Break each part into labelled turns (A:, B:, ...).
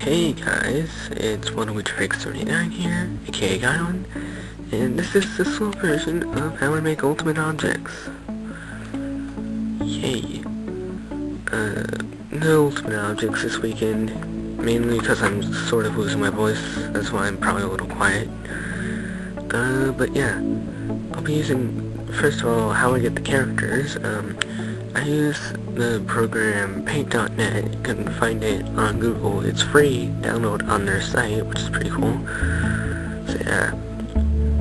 A: Hey guys, it's OneWitchFix39 here, aka Guyon, and this is the slow version of how I make ultimate objects. Yay. No ultimate objects this weekend, mainly because I'm sort of losing my voice, that's why I'm probably a little quiet. But yeah, I'll be using, first of all, how I get the characters. I use the program paint.net. You can find it on Google. It's free. Download on their site, which is pretty cool. So yeah,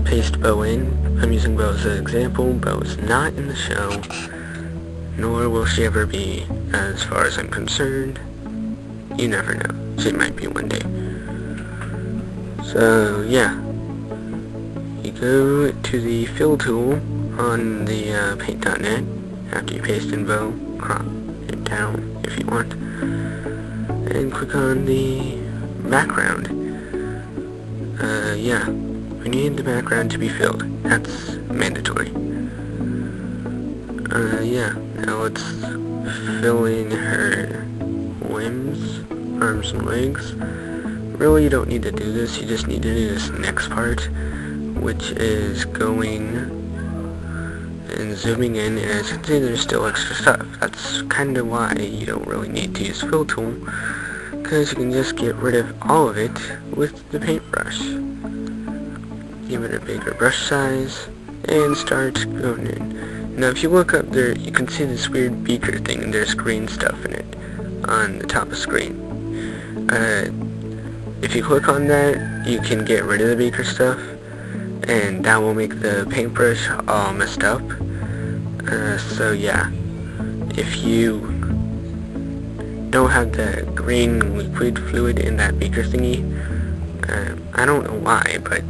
A: paste Bo in. I'm using Bo as an example. Bo is not in the show, nor will she ever be, as far as I'm concerned. You never know. She might be one day. So yeah, you go to the fill tool on the paint.net. After you paste in Bo, crop it down if you want, and click on the background. Yeah, we need the background to be filled. That's mandatory. Yeah, now let's fill in her limbs, arms and legs. Really, you don't need to do this, you just need to do this next part, which is going and zooming in, and as you can see there's still extra stuff. That's kind of why you don't really need to use fill tool, because you can just get rid of all of it with the paintbrush. Give it a bigger brush size and start going in. Now if you look up there, you can see this weird beaker thing and there's green stuff in it on the top of the screen. If you click on that, you can get rid of the beaker stuff, and that will make the paintbrush all messed up. So yeah, if you don't have the green liquid fluid in that beaker thingy, I don't know why, but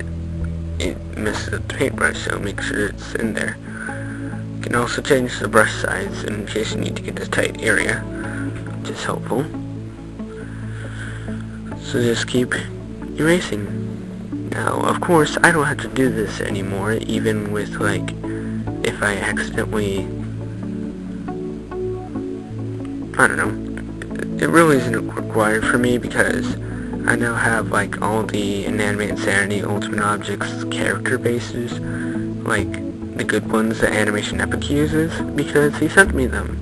A: it messes up the paintbrush, so make sure it's in there. You can also change the brush size in case you need to get a tight area, which is helpful. So just keep erasing. Now, of course, I don't have to do this anymore, even with, like, if I accidentally, I don't know, it really isn't required for me because I now have, like, all the Inanimate Insanity Ultimate Objects character bases, like, the good ones that Animation Epic uses, because he sent me them.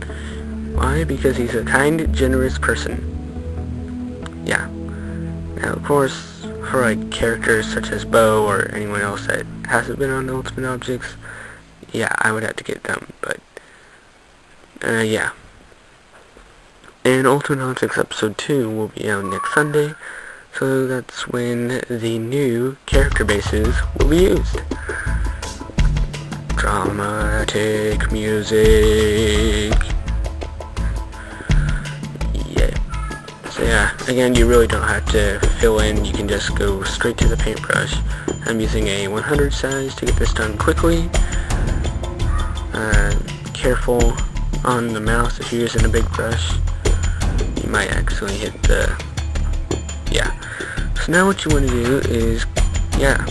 A: Why? Because he's a kind, generous person. Yeah. Now, of course, for like characters such as Bo or anyone else that hasn't been on Ultimate Objects, yeah, I would have to get them, but yeah. And Ultimate Objects Episode 2 will be out next Sunday, so that's when the new character bases will be used. Dramatic music. So yeah, again, you really don't have to fill in, you can just go straight to the paintbrush. I'm using a 100 size to get this done quickly. Careful on the mouse if you're using a big brush. You might actually hit the... yeah. So now what you want to do is, yeah,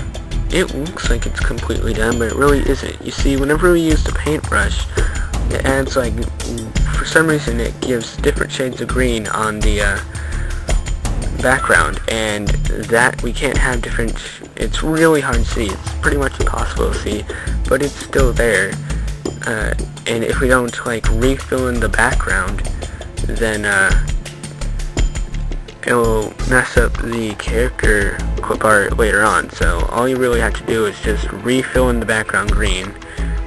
A: it looks like it's completely done, but it really isn't. You see, whenever we use the paintbrush, it adds, like, for some reason it gives different shades of green on the background, and that we can't have different, it's really hard to see, it's pretty much impossible to see, but it's still there, and if we don't, like, refill in the background, then it'll mess up the character clip art later on. So all you really have to do is just refill in the background green.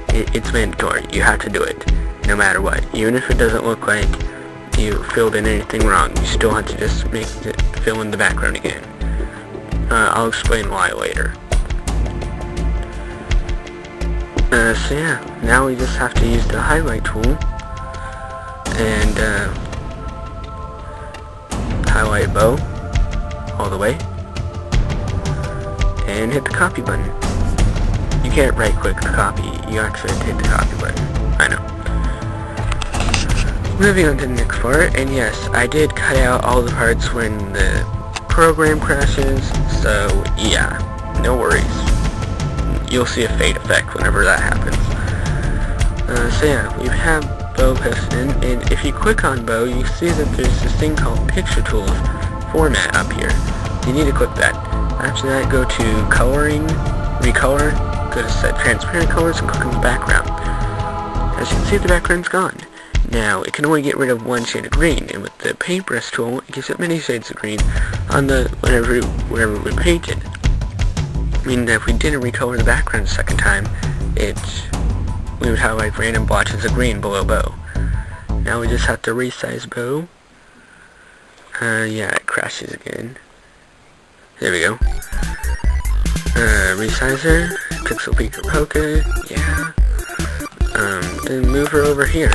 A: It's mandatory, you have to do it, no matter what. Even if it doesn't look like you filled in anything wrong, you still have to just make it fill in the background again. I'll explain why later. So yeah, now we just have to use the highlight tool and highlight Bo all the way and hit the copy button. You can't right click the copy, you actually have to hit the copy button. I know. Moving on to the next part, and yes, I did cut out all the parts when the program crashes, so yeah, no worries. You'll see a fade effect whenever that happens. So yeah, we have Bo posted in, and if you click on Bo, you see that there's this thing called Picture Tools. format up here. You need to click that. After that, go to coloring, recolor, go to set transparent colors and click on the background. As you can see, the background's gone. Now, it can only get rid of one shade of green, and with the paintbrush tool, it gives it many shades of green on the wherever we painted. Meaning that if we didn't recolor the background a second time, we would have like random blotches of green below bow. Now we just have to resize bow. Yeah, it crashes again. There we go. Resizer, pixel peak or polka, yeah. Then move her over here.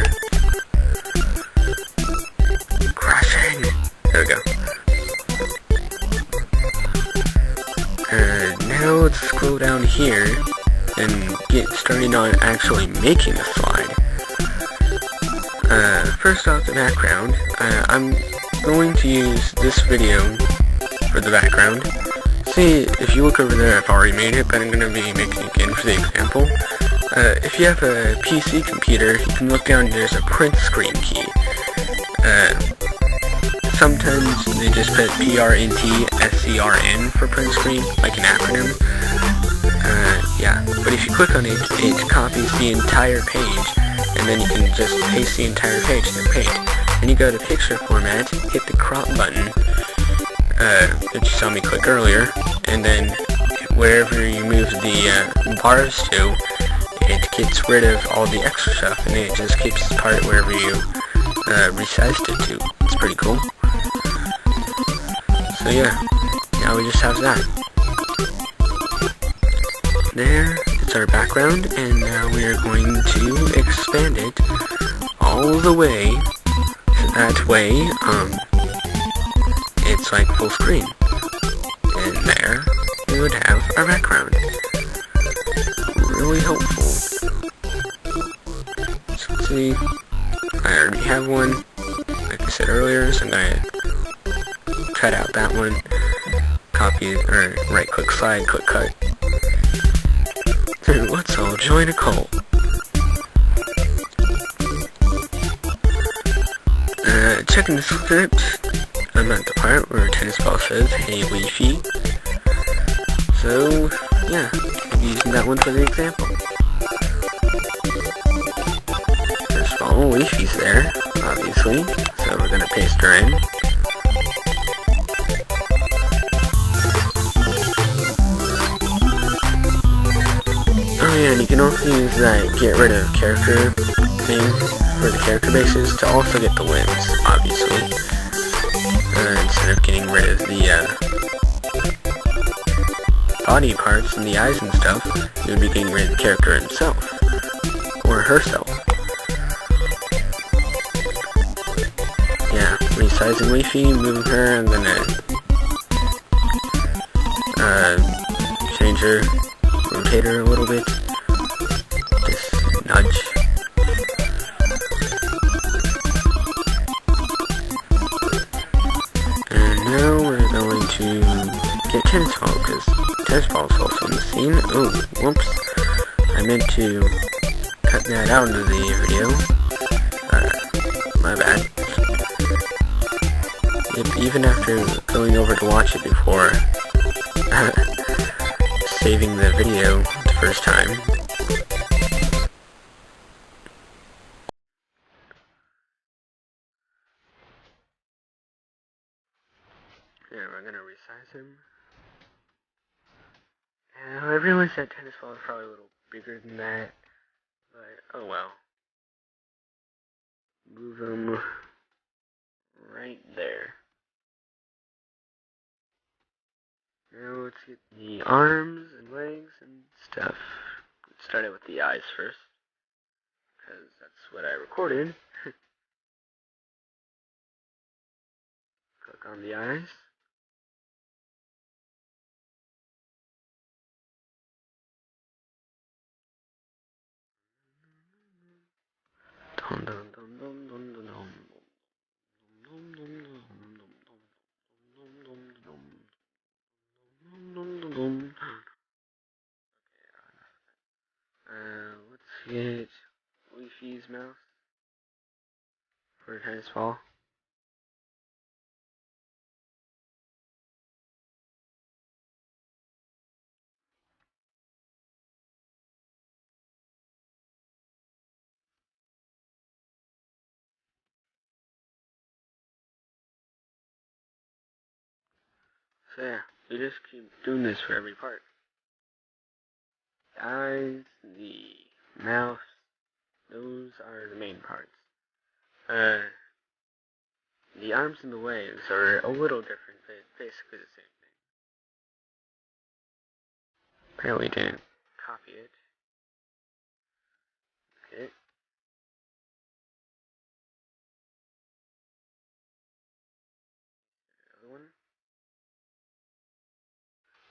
A: Crashing! There we go. Now let's scroll down here and get started on actually making a slide. First off, the background. I'm going to use this video for the background. See, if you look over there, I've already made it, but I'm going to be making it again for the example. If you have a PC computer, you can look down and there's a print screen key. Sometimes they just put PRNT-SCRN for print screen, like an acronym. Yeah, but if you click on it, it copies the entire page, and then you can just paste the entire page to paint. Then you go to picture format, hit the crop button, that you saw me click earlier, and then wherever you move the bars to, it gets rid of all the extra stuff, and it just keeps the part wherever you resized it to. It's pretty cool. So yeah, now we just have that. There, it's our background, and now we are going to expand it all the way, so that way, it's like full screen. And there, we would have our background. Really helpful. So let's see, I already have one, like I said earlier, so I'm gonna cut out that one, copy, or right click slide, click cut. Let's all join a cult. Checking the script, I'm at the part where tennis ball says, "Hey Wi-Fi." So, yeah, I'm using that one for the example. First of all, Wi-Fi's there, obviously, so we're gonna paste her in. Oh yeah, and you can also use that get rid of character thing for the character bases to also get the limbs, obviously. Instead of getting rid of the body parts and the eyes and stuff, you would be getting rid of the character himself. Or herself. Yeah, resizing Wi-Fi, moving her, I'm gonna change her, rotate her a little bit. Just nudge. And now we're going to get tennis ball, because tennis ball is also in the scene. Oh, whoops. I meant to cut that out of the video. My bad. Even after going over to watch it before saving the video the first time. Yeah, we're gonna resize him. I realized that tennis ball is probably a little bigger than that, but oh well. Move him right there. Now let's get the arms and legs and stuff. Let's start out with the eyes first, because that's what I recorded. Click on the eyes. Dun, dun, dun, dun, dun, dun, dun. Let's get Leafy's mouth for tennis ball. So yeah, we just keep doing this for every part. The eyes, the mouth, those are the main parts. The arms and the legs are a little different, but it's basically the same thing. Apparently didn't copy it. Okay. Other one.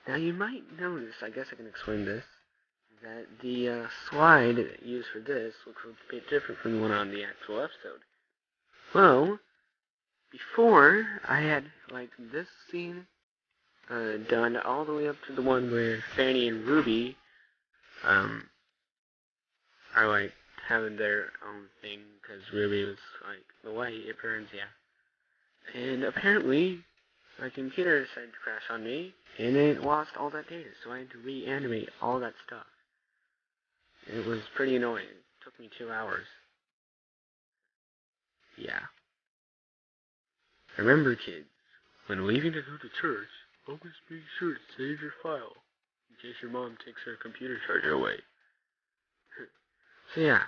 A: Now you might notice, I guess I can explain this, that the slide used for this looks a bit different from the one on the actual episode. Well, before I had like this scene done all the way up to the one where Fanny and Ruby are like having their own thing because Ruby was like, the way it burns, yeah. And apparently my computer decided to crash on me and it lost all that data, so I had to reanimate all that stuff. It was pretty annoying. It took me 2 hours. Yeah. Remember, kids, when leaving to go to church, always be sure to save your file, in case your mom takes her computer charger away. So yeah,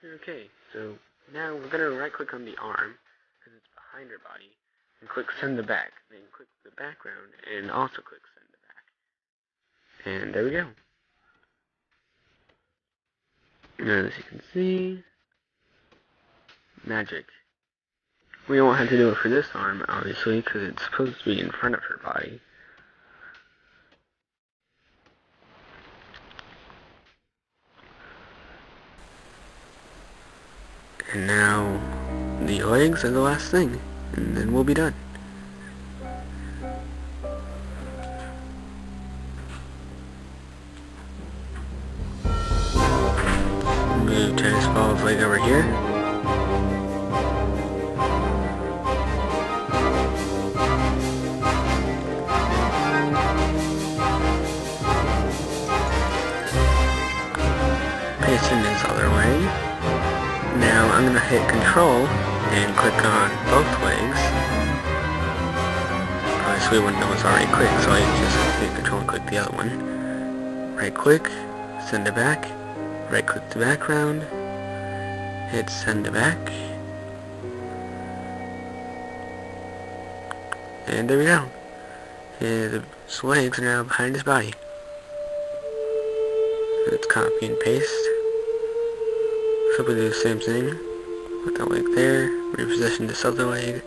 A: okay, so now we're gonna right click on the arm, because it's behind her body, and click send to back, then click the background, and also click send to back. And there we go. And as you can see, magic. We won't have to do it for this arm, obviously, because it's supposed to be in front of her body. And now, the legs are the last thing, and then we'll be done. Move tennis ball's leg over here. Paste in this other way. Now I'm going to hit Control and click on both legs. Obviously one of them was already clicked, so I just hit Control and click the other one. Right click, send it back. Right click the background, hit send to back, and there we go. His legs are now behind his body. Let's copy and paste. So we'll do the same thing with the leg there, reposition this other leg,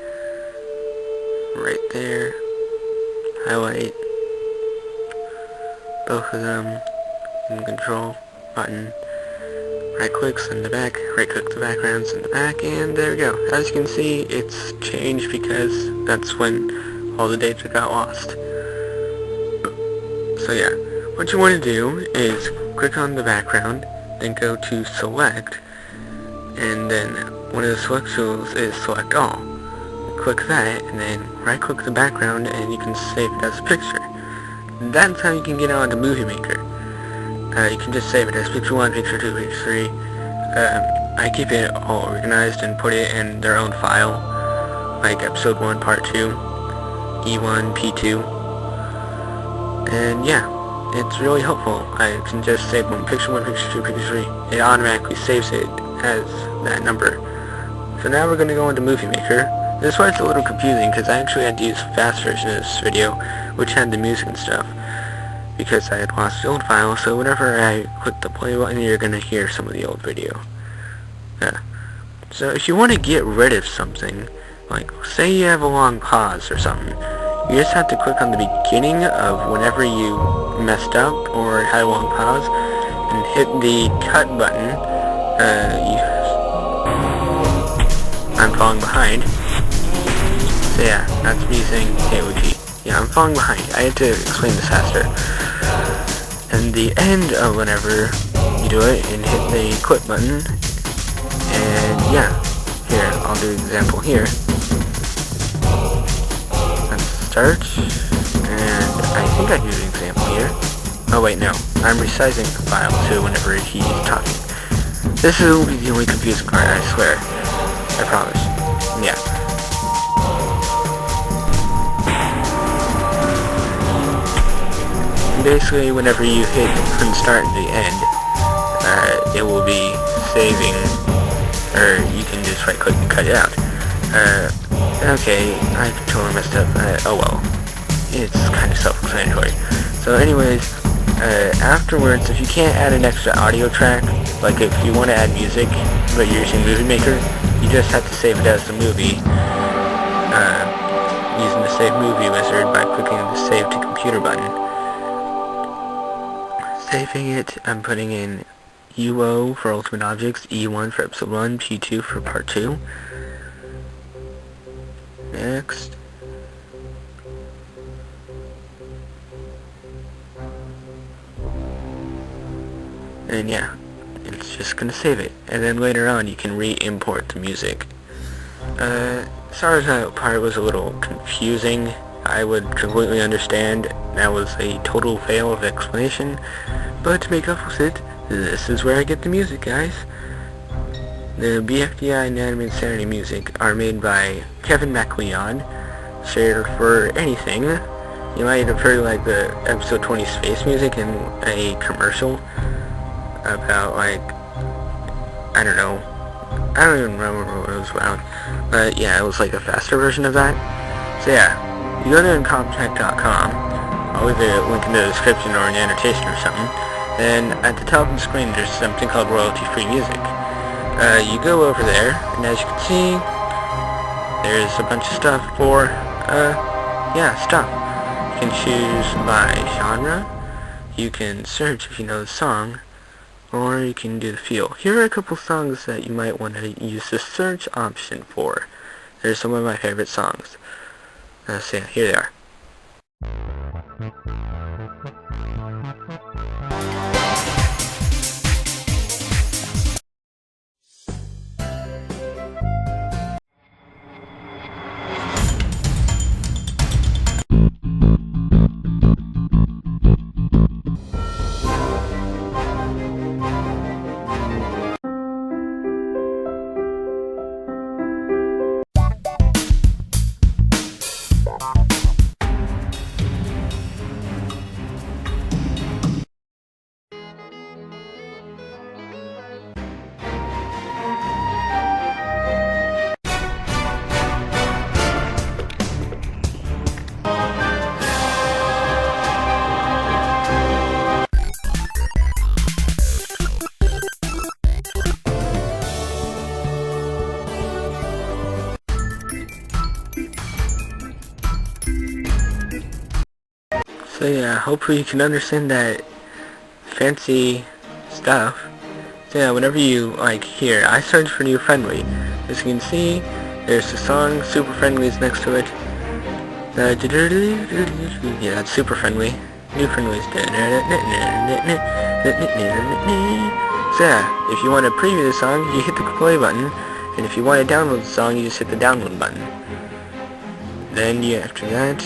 A: right there, highlight both of them in Control button. Right click, send to back, right click the background, send to back, and there we go. As you can see, it's changed because that's when all the data got lost. So yeah, what you want to do is click on the background, then go to select, and then one of the select tools is select all. Click that, and then right click the background, and you can save it as a picture. That's how you can get onto Movie Maker. You can just save it as picture 1, picture 2, picture 3. I keep it all organized and put it in their own file, like episode 1, part 2, E1, P2. And yeah, it's really helpful. I can just save one, picture 1, picture 2, picture 3. It automatically saves it as that number. So now we're going to go into Movie Maker. This is why it's a little confusing, because I actually had to use the fast version of this video, which had the music and stuff, because I had lost the old file, so whenever I click the play button, you're going to hear some of the old video. So if you want to get rid of something, like say you have a long pause or something, you just have to click on the beginning of whenever you messed up or had a long pause, and hit the cut button. I'm falling behind. So yeah, that's me saying KOG. Yeah, I'm falling behind. I had to explain this faster. And the end of whenever you do it, and hit the clip button, and yeah, here, I'll do an example here. Let's start, and I think I do an example here. Oh wait, no, I'm resizing the file to whenever he's talking. This will be the only confusing part, I swear. I promise. Yeah. basically whenever you hit from the start and the end, it will be saving, or you can just right click and cut it out. Okay, I totally messed up. Oh well, it's kind of self-explanatory. So anyways, afterwards, if you can't add an extra audio track, like if you want to add music, but you're using Movie Maker, you just have to save it as the movie, using the Save Movie wizard by clicking the Save to Computer button. Saving it, I'm putting in UO for Ultimate Objects, E1 for Episode 1, P2 for Part 2. Next. And yeah, it's just gonna save it. And then later on you can re-import the music. Sorry that part was a little confusing. I would completely understand. That was a total fail of explanation. But to make up for it, this is where I get the music, guys. The BFDI and Anime Insanity music are made by Kevin MacLeod. Shared for anything. You might have heard like the episode 20 space music in a commercial about like, I don't know. I don't even remember what it was about. But yeah, it was like a faster version of that. So yeah, you go to Incompetech.com. I'll leave a link in the description or an annotation or something. Then at the top of the screen there's something called royalty-free music. You go over there, and as you can see, there's a bunch of stuff for, stuff. You can choose by genre, you can search if you know the song, or you can do the feel. Here are a couple songs that you might want to use the search option for. There's some of my favorite songs. So yeah, here they are. So yeah, hopefully you can understand that fancy stuff. So yeah, whenever you like here, I search for New Friendly. As you can see, there's the song Super Friendly is next to it. Yeah, that's Super Friendly. New Friendly is So yeah, if you want to preview the song, you hit the play button, and if you want to download the song, you just hit the download button. Then after that,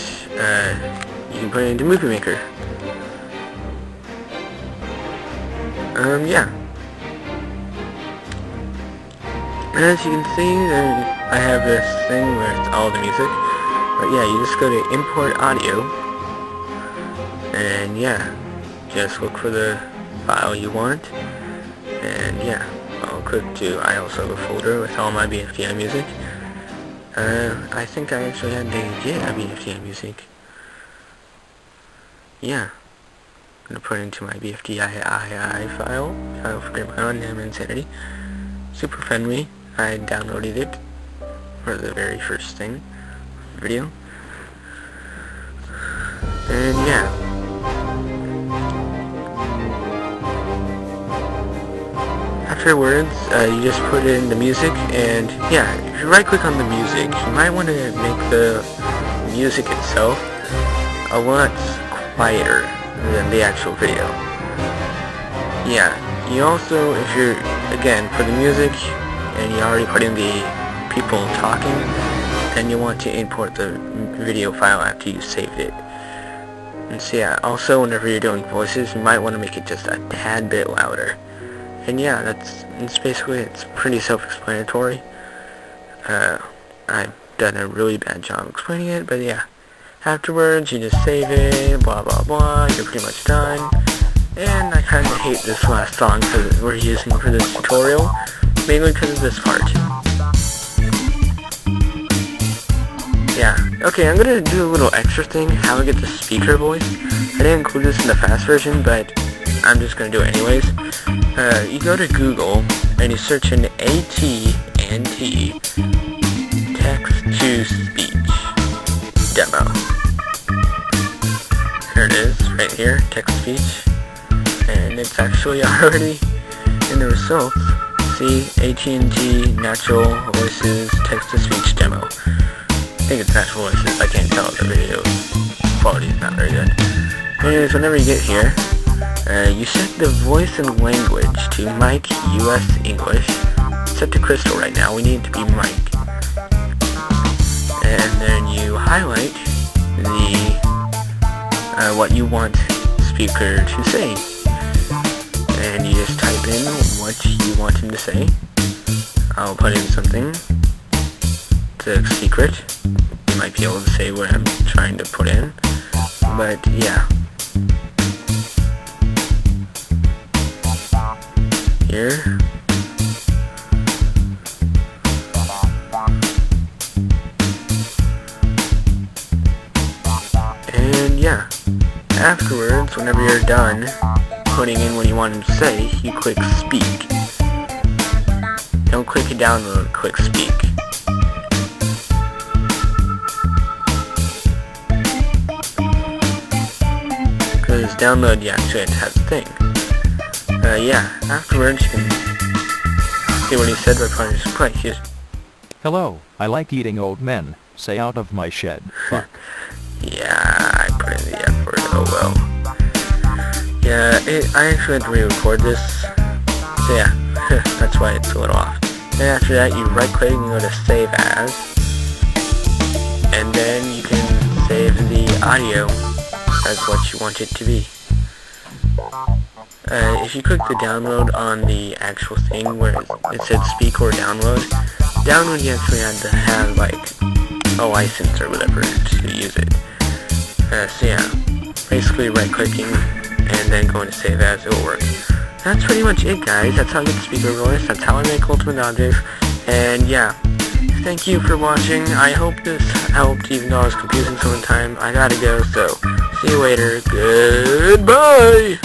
A: you can put it into Movie Maker. Yeah. As you can see, I have this thing where it's all the music. But yeah, you just go to Import Audio. And yeah, just look for the file you want. And yeah, I'll click to I also have a folder with all my BFDI music. I think I actually had to get a BFDI music. Yeah. I'm gonna put it into my BFDI file for Great My Own Anime Insanity. Super friendly. I downloaded it for the very first thing, video. And yeah. Afterwards, you just put in the music, and yeah, if you right click on the music, you might want to make the music itself a lot quieter than the actual video. Yeah, you also, if you're, again, for the music, and you already put in the people talking, then you want to import the video file after you saved it. And so yeah, also whenever you're doing voices, you might want to make it just a tad bit louder. And yeah, it's basically, it's pretty self-explanatory. I've done a really bad job explaining it, but yeah. Afterwards, you just save it, blah blah blah, you're pretty much done. And I kinda hate this last song because we're using for this tutorial, mainly because of this part. Yeah, okay, I'm gonna do a little extra thing, how I get the speaker voice. I didn't include this in the fast version, but I'm just gonna do it anyways. You go to Google, and you search in AT&T text-to-speech demo. Here it is, right here, text-to-speech. And it's actually already in the results. See, AT&T Natural Voices Text-to-Speech Demo. I think it's Natural Voices, I can't tell, the video quality is not very good. Anyways, whenever you get here, you set the voice and language to Mike US English. Set to Crystal right now, we need it to be Mike. And then you highlight the what you want the speaker to say. And you just type in what you want him to say. I'll put in something. It's a secret. You might be able to say what I'm trying to put in. But yeah. Here. And yeah. Afterwards, whenever you're done putting in what you want him to say, you click speak. Don't click download, click speak. Because download, yeah, actually it has a thing. Yeah, afterwards you can see what he said by putting his play.
B: Hello, I like eating old men. Say out of my shed. Fuck.
A: Yeah, I put in the F word, oh well. Yeah, I actually had to re-record this, so yeah, that's why it's a little off. And after that, you right-click and go to Save As, and then you can save the audio as what you want it to be. If you click the download on the actual thing where it said speak or download, you actually had to have like a license or whatever to use it. So yeah, basically right-clicking and then going to save as, it will work. That's pretty much it, guys. That's how I get the speaker voice. That's how I make ultimate objects. And yeah, thank you for watching. I hope this helped, even though I was confusing some of the time. I gotta go, so see you later. Goodbye!